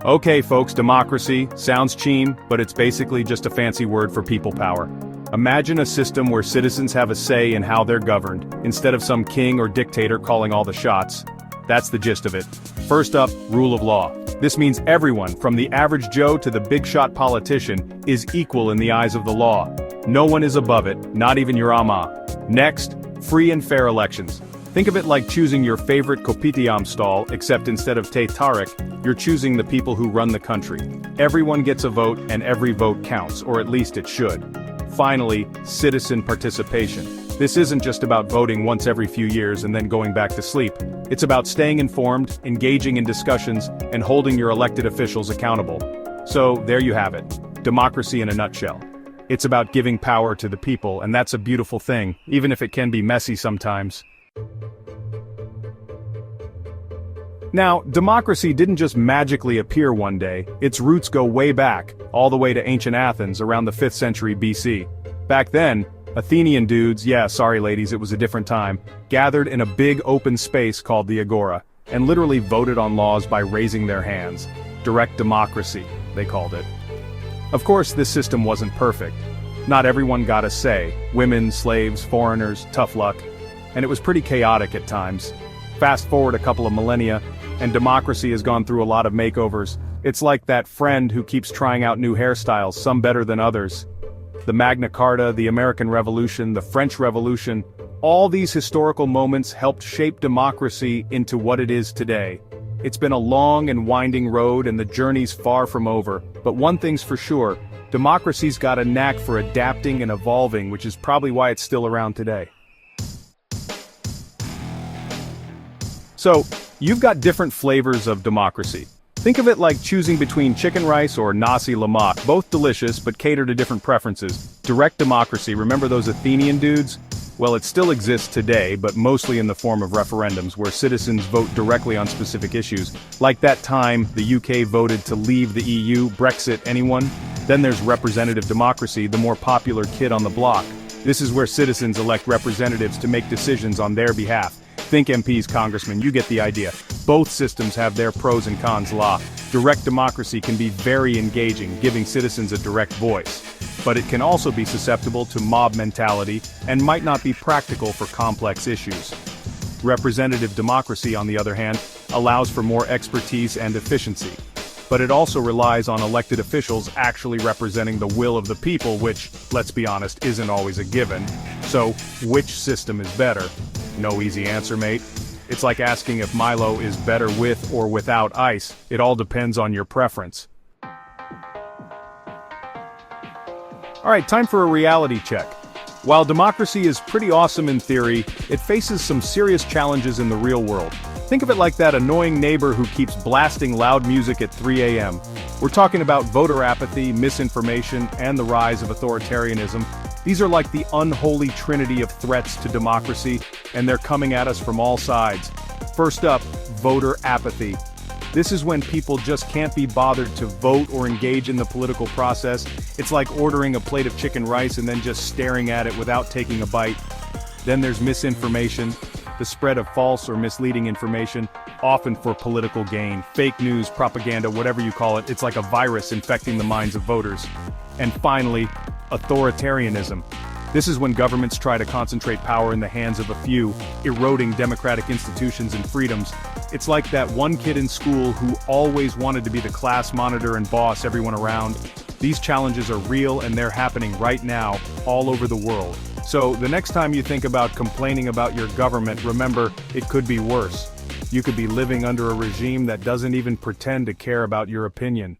Okay folks, democracy sounds cheap, but it's basically just a fancy word for people power. Imagine a system where citizens have a say in how they're governed, instead of some king or dictator calling all the shots. That's the gist of it. First up, rule of law. This means everyone, from the average Joe to the big-shot politician, is equal in the eyes of the law. No one is above it, not even your ama. Next, free and fair elections. Think of it like choosing your favorite kopitiam stall, except instead of Teh Tarik, you're choosing the people who run the country. Everyone gets a vote and every vote counts, or at least it should. Finally, citizen participation. This isn't just about voting once every few years and then going back to sleep. It's about staying informed, engaging in discussions, and holding your elected officials accountable. So, there you have it. Democracy in a nutshell. It's about giving power to the people, and that's a beautiful thing, even if it can be messy sometimes. Now, democracy didn't just magically appear one day. Its roots go way back, all the way to ancient Athens around the 5th century BC. Back then, Athenian dudes, yeah, sorry ladies, it was a different time, gathered in a big open space called the Agora, and literally voted on laws by raising their hands. Direct democracy, they called it. Of course, this system wasn't perfect. Not everyone got a say. Women, slaves, foreigners, tough luck. And it was pretty chaotic at times. Fast forward a couple of millennia, and democracy has gone through a lot of makeovers. It's like that friend who keeps trying out new hairstyles, some better than others. The Magna Carta, the American Revolution, the French Revolution, all these historical moments helped shape democracy into what it is today. It's been a long and winding road and the journey's far from over, but one thing's for sure, democracy's got a knack for adapting and evolving, which is probably why it's still around today. So, you've got different flavors of democracy. Think of it like choosing between chicken rice or nasi lemak, both delicious but cater to different preferences. Direct democracy, remember those Athenian dudes? Well, it still exists today, but mostly in the form of referendums where citizens vote directly on specific issues. Like that time the UK voted to leave the EU, Brexit, anyone? Then there's representative democracy, the more popular kid on the block. This is where citizens elect representatives to make decisions on their behalf. Think MPs, congressmen, you get the idea. Both systems have their pros and cons. Direct democracy can be very engaging, giving citizens a direct voice. But it can also be susceptible to mob mentality and might not be practical for complex issues. Representative democracy, on the other hand, allows for more expertise and efficiency. But it also relies on elected officials actually representing the will of the people, which, let's be honest, isn't always a given. So, which system is better? No easy answer, mate. It's like asking if Milo is better with or without ice. It all depends on your preference. Alright, time for a reality check. While democracy is pretty awesome in theory, it faces some serious challenges in the real world. Think of it like that annoying neighbor who keeps blasting loud music at 3 a.m. We're talking about voter apathy, misinformation, and the rise of authoritarianism. These are like the unholy trinity of threats to democracy, and they're coming at us from all sides. First up, voter apathy. This is when people just can't be bothered to vote or engage in the political process. It's like ordering a plate of chicken rice and then just staring at it without taking a bite. Then there's misinformation, the spread of false or misleading information, often for political gain. Fake news, propaganda, whatever you call it, it's like a virus infecting the minds of voters. And finally, authoritarianism. This is when governments try to concentrate power in the hands of a few, eroding democratic institutions and freedoms. It's like that one kid in school who always wanted to be the class monitor and boss everyone around. These challenges are real and they're happening right now, all over the world. So, the next time you think about complaining about your government, remember, it could be worse. You could be living under a regime that doesn't even pretend to care about your opinion.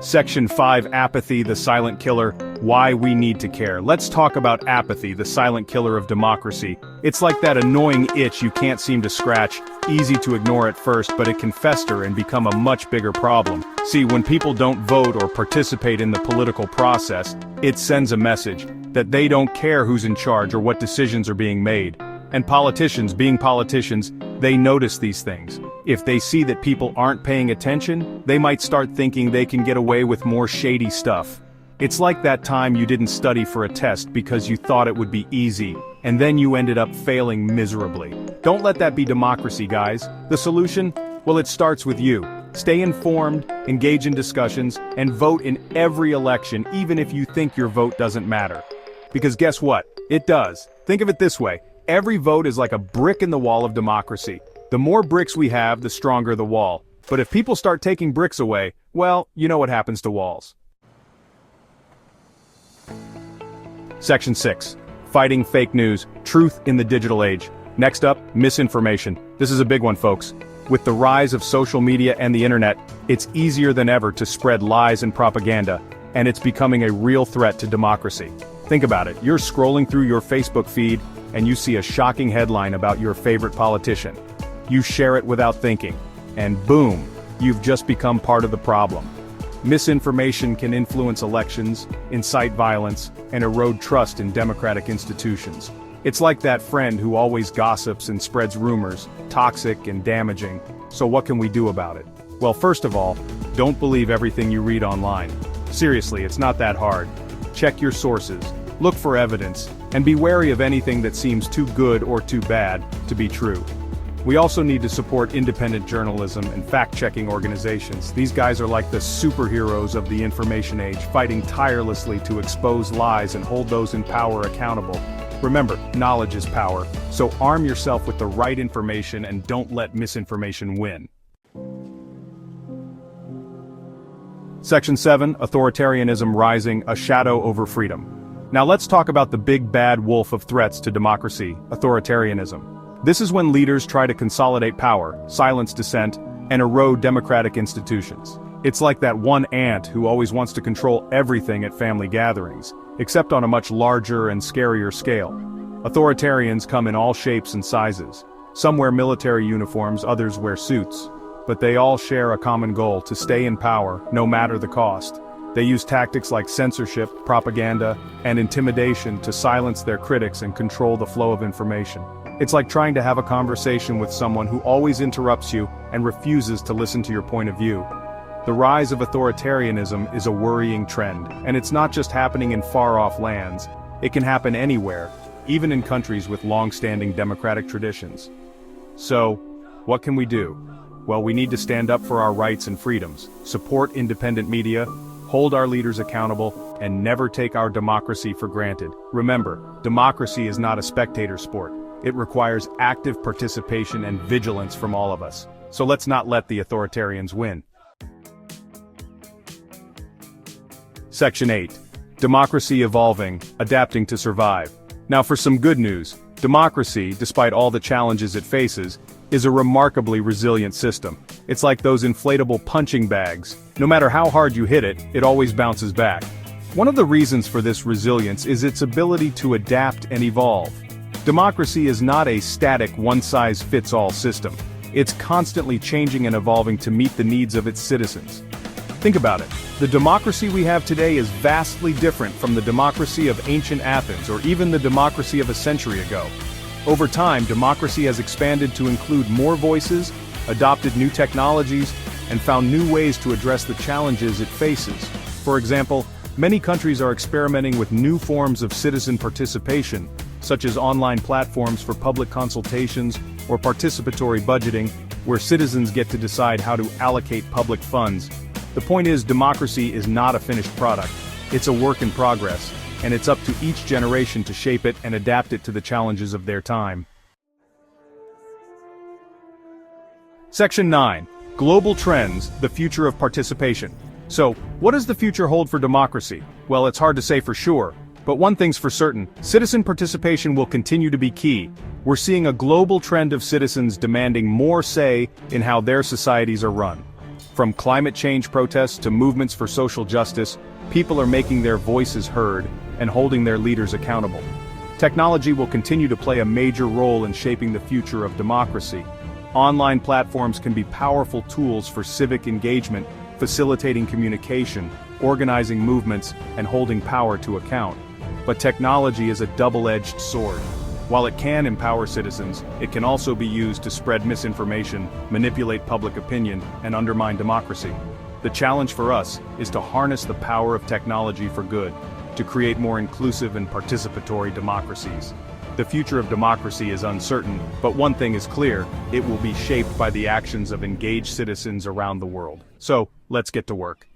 Section 5, Apathy, the Silent Killer. Why we need to care. Let's talk about apathy, the silent killer of democracy. It's like that annoying itch you can't seem to scratch, easy to ignore at first, but it can fester and become a much bigger problem. See, when people don't vote or participate in the political process, it sends a message that they don't care who's in charge or what decisions are being made. And politicians, being politicians, they notice these things. If they see that people aren't paying attention, they might start thinking they can get away with more shady stuff. It's like that time you didn't study for a test because you thought it would be easy, and then you ended up failing miserably. Don't let that be democracy, guys. The solution? Well, it starts with you. Stay informed, engage in discussions, and vote in every election even if you think your vote doesn't matter. Because guess what? It does. Think of it this way. Every vote is like a brick in the wall of democracy. The more bricks we have, the stronger the wall. But if people start taking bricks away, well, you know what happens to walls. Section 6. Fighting fake news, truth in the digital age. Next up, misinformation. This is a big one, folks. With the rise of social media and the internet, it's easier than ever to spread lies and propaganda, and it's becoming a real threat to democracy. Think about it. You're scrolling through your Facebook feed, and you see a shocking headline about your favorite politician. You share it without thinking, and boom, you've just become part of the problem. Misinformation can influence elections, incite violence, and erode trust in democratic institutions. It's like that friend who always gossips and spreads rumors, toxic and damaging. So what can we do about it? Well, first of all, don't believe everything you read online. Seriously, it's not that hard. Check your sources, look for evidence, and be wary of anything that seems too good or too bad to be true. We also need to support independent journalism and fact-checking organizations. These guys are like the superheroes of the information age, fighting tirelessly to expose lies and hold those in power accountable. Remember, knowledge is power, so arm yourself with the right information and don't let misinformation win. Section 7, Authoritarianism Rising, a Shadow over Freedom. Now let's talk about the big bad wolf of threats to democracy, authoritarianism. This is when leaders try to consolidate power, silence dissent, and erode democratic institutions. It's like that one aunt who always wants to control everything at family gatherings, except on a much larger and scarier scale. Authoritarians come in all shapes and sizes. Some wear military uniforms, others wear suits. But they all share a common goal: to stay in power, no matter the cost. They use tactics like censorship, propaganda, and intimidation to silence their critics and control the flow of information. It's like trying to have a conversation with someone who always interrupts you and refuses to listen to your point of view. The rise of authoritarianism is a worrying trend, and it's not just happening in far-off lands. It can happen anywhere, even in countries with long-standing democratic traditions. So, what can we do? Well, we need to stand up for our rights and freedoms, support independent media, hold our leaders accountable, and never take our democracy for granted. Remember, democracy is not a spectator sport. It requires active participation and vigilance from all of us. So let's not let the authoritarians win. Section 8. Democracy Evolving, Adapting to Survive. Now for some good news, democracy, despite all the challenges it faces, is a remarkably resilient system. It's like those inflatable punching bags. No matter how hard you hit it, it always bounces back. One of the reasons for this resilience is its ability to adapt and evolve. Democracy is not a static one-size-fits-all system. It's constantly changing and evolving to meet the needs of its citizens. Think about it. The democracy we have today is vastly different from the democracy of ancient Athens or even the democracy of a century ago. Over time, democracy has expanded to include more voices, adopted new technologies, and found new ways to address the challenges it faces. For example, many countries are experimenting with new forms of citizen participation, such as online platforms for public consultations or participatory budgeting, where citizens get to decide how to allocate public funds. The point is, democracy is not a finished product. It's a work in progress, and it's up to each generation to shape it and adapt it to the challenges of their time. Section 9. Global Trends, the Future of Participation. So, what does the future hold for democracy? Well, it's hard to say for sure, but one thing's for certain: citizen participation will continue to be key. We're seeing a global trend of citizens demanding more say in how their societies are run. From climate change protests to movements for social justice, people are making their voices heard and holding their leaders accountable. Technology will continue to play a major role in shaping the future of democracy. Online platforms can be powerful tools for civic engagement, facilitating communication, organizing movements, and holding power to account. But technology is a double-edged sword. While it can empower citizens, it can also be used to spread misinformation, manipulate public opinion, and undermine democracy. The challenge for us is to harness the power of technology for good, to create more inclusive and participatory democracies. The future of democracy is uncertain, but one thing is clear, it will be shaped by the actions of engaged citizens around the world. So, let's get to work.